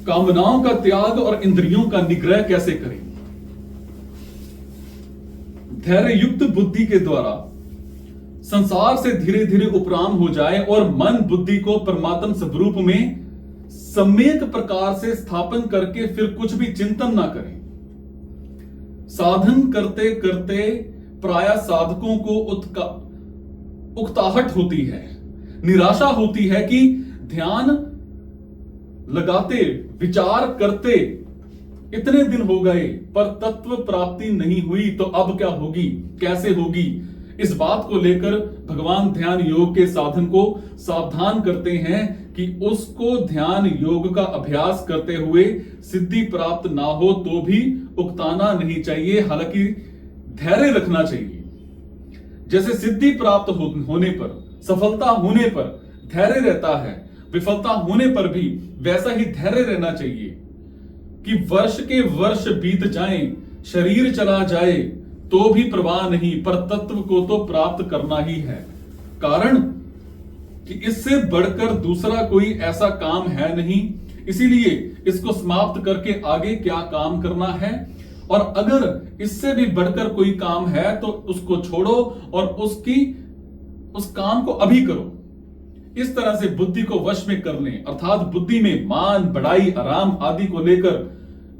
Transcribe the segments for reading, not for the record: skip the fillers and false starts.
कामनाओं का त्याग और इंद्रियों का निग्रह कैसे करें? धैर्य युक्त बुद्धि के द्वारा संसार से धीरे धीरे उपराम हो जाए और मन बुद्धि को परमात्म स्वरूप में सम्यक प्रकार से स्थापन करके फिर कुछ भी चिंतन ना करें। साधन करते करते प्राय साधकों को उकताहट होती है, निराशा होती है कि ध्यान लगाते विचार करते इतने दिन हो गए पर तत्व प्राप्ति नहीं हुई, तो अब क्या होगी, कैसे होगी। इस बात को लेकर भगवान ध्यान योग के साधन को सावधान करते हैं कि उसको ध्यान योग का अभ्यास करते हुए सिद्धि प्राप्त ना हो तो भी उकताना नहीं चाहिए, हालांकि धैर्य रखना चाहिए। जैसे सिद्धि प्राप्त होने पर, सफलता होने पर धैर्य रहता है, विफलता होने पर भी वैसा ही धैर्य रहना चाहिए कि वर्ष के वर्ष बीत जाएं, शरीर चला जाए तो भी परवाह नहीं, पर तत्व को तो प्राप्त करना ही है। कारण कि इससे बढ़कर दूसरा कोई ऐसा काम है नहीं, इसीलिए इसको समाप्त करके आगे क्या काम करना है। और अगर इससे भी बढ़कर कोई काम है तो उसको छोड़ो और उस काम को अभी करो। इस तरह से बुद्धि को वश में कर लें, अर्थात बुद्धि में मान, बढ़ाई, आराम आदि को लेकर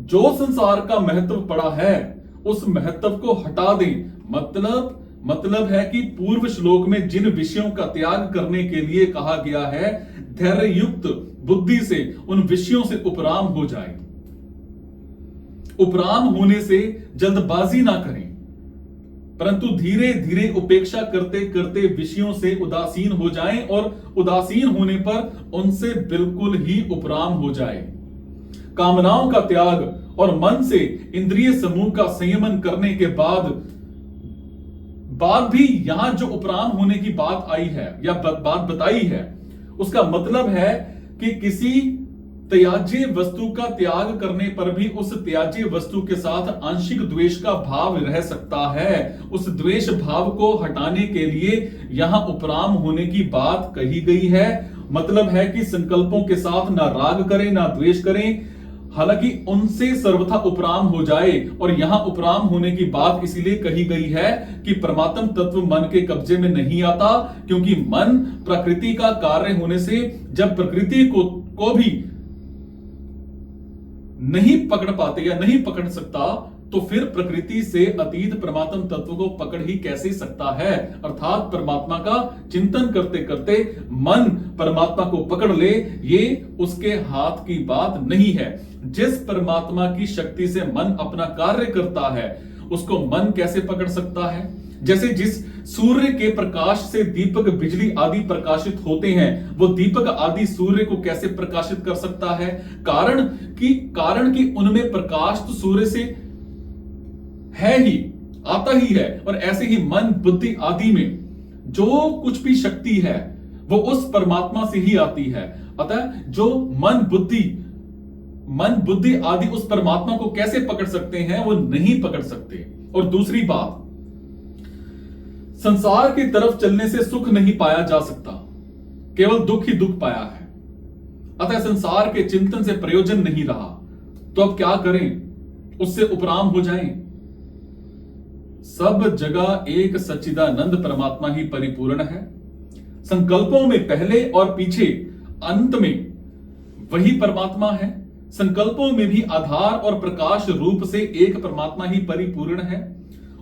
जो संसार का महत्व पड़ा है उस महत्व को हटा दें। मतलब है कि पूर्व श्लोक में जिन विषयों का त्याग करने के लिए कहा गया है, धैर्य युक्त बुद्धि से उन विषयों से उपराम हो जाए। उपराम होने से जल्दबाजी ना करें, परंतु धीरे धीरे उपेक्षा करते करते विषयों से उदासीन हो जाएं और उदासीन होने पर उनसे बिल्कुल ही उपराम हो जाए। कामनाओं का त्याग और मन से इंद्रिय समूह का संयमन करने के बाद भी यहां जो उपराम होने की बात आई है या बात बताई है, उसका मतलब है कि किसी त्याज्य वस्तु का त्याग करने पर भी उस त्याज्य वस्तु के साथ आंशिक द्वेष का भाव रह सकता है। उस द्वेष भाव को हटाने के लिए यहां उपराम होने की बात कही गई है। मतलब है कि संकल्पों के साथ ना राग करें ना द्वेष करें, हालांकि उनसे सर्वथा उपराम हो जाए। और यहां उपराम होने की बात इसीलिए कही गई है कि परमात्म तत्व मन के कब्जे में नहीं आता, क्योंकि मन प्रकृति का कार्य होने से जब प्रकृति को भी नहीं पकड़ पाते या नहीं पकड़ सकता, तो फिर प्रकृति से अतीत परमात्म तत्व को पकड़ ही कैसे सकता है। अर्थात परमात्मा का चिंतन करते करते मन परमात्मा को पकड़ ले, ये उसके हाथ की बात नहीं है। जिस परमात्मा की शक्ति से मन अपना कार्य करता है उसको मन कैसे पकड़ सकता है। जैसे जिस सूर्य के प्रकाश से दीपक, बिजली आदि प्रकाशित होते हैं, वो दीपक आदि सूर्य को कैसे प्रकाशित कर सकता है। कारण कि उनमें प्रकाश तो सूर्य से है ही, आता ही है। और ऐसे ही मन, बुद्धि आदि में जो कुछ भी शक्ति है वो उस परमात्मा से ही आती है। अतः जो मन बुद्धि आदि उस परमात्मा को कैसे पकड़ सकते हैं, वो नहीं पकड़ सकते। और दूसरी बात, संसार की तरफ चलने से सुख नहीं पाया जा सकता, केवल दुख ही दुख पाया है। अतः संसार के चिंतन से प्रयोजन नहीं रहा, तो अब क्या करें, उससे उपराम हो जाएं। सब जगह एक सच्चिदानंद परमात्मा ही परिपूर्ण है। संकल्पों में पहले और पीछे, अंत में वही परमात्मा है। संकल्पों में भी आधार और प्रकाश रूप से एक परमात्मा ही परिपूर्ण है।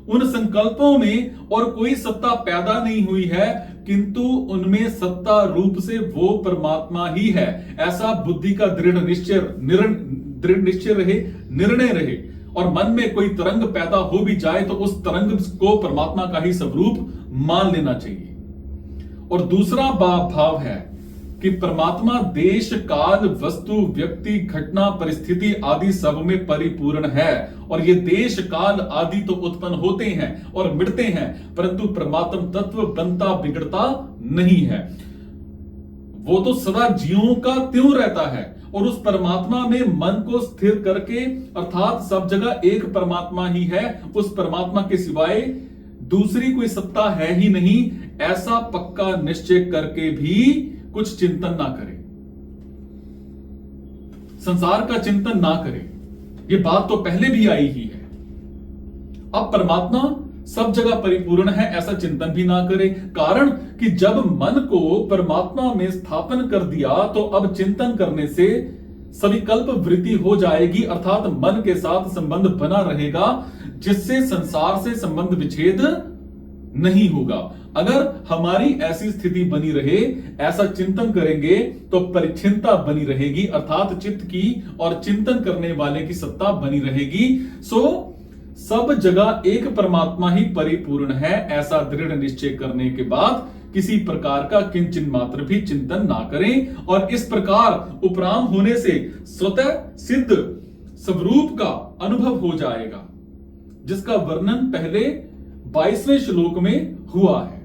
उन संकल्पों में और कोई सत्ता पैदा नहीं हुई है, किंतु उनमें सत्ता रूप से वो परमात्मा ही है। ऐसा बुद्धि का दृढ़ निश्चय रहे, निर्णय रहे। और मन में कोई तरंग पैदा हो भी जाए तो उस तरंग को परमात्मा का ही स्वरूप मान लेना चाहिए। और दूसरा भाव है कि परमात्मा देश, काल, वस्तु, व्यक्ति, घटना, परिस्थिति आदि सब में परिपूर्ण है। और ये देश, काल आदि तो उत्पन्न होते हैं और मिटते हैं, परंतु परमात्म तत्व बनता बिगड़ता नहीं है। वो तो सदा ज्यों का त्यों रहता है। और उस परमात्मा में मन को स्थिर करके, अर्थात सब जगह एक परमात्मा ही है, उस परमात्मा के सिवाय दूसरी कोई सत्ता है ही नहीं, ऐसा पक्का निश्चय करके भी कुछ चिंतन ना करें। संसार का चिंतन ना करें। ये बात तो पहले भी आई ही है। अब परमात्मा सब जगह परिपूर्ण है ऐसा चिंतन भी ना करे, कारण कि जब मन को परमात्मा में स्थापन कर दिया तो अब चिंतन करने से सविकल्प वृत्ति हो जाएगी, अर्थात मन के साथ संबंध बना रहेगा, जिससे संसार से संबंध विच्छेद नहीं होगा। अगर हमारी ऐसी स्थिति बनी रहे, ऐसा चिंतन करेंगे तो परिच्छिन्नता बनी रहेगी, अर्थात चित्त की और चिंतन करने वाले की सत्ता बनी रहेगी। सब जगह एक परमात्मा ही परिपूर्ण है, ऐसा दृढ़ निश्चय करने के बाद किसी प्रकार का किंचन मात्र भी चिंतन ना करें, और इस प्रकार उपराम होने से स्वतः सिद्ध स्वरूप का अनुभव हो जाएगा, जिसका वर्णन पहले 22वें श्लोक में हुआ है।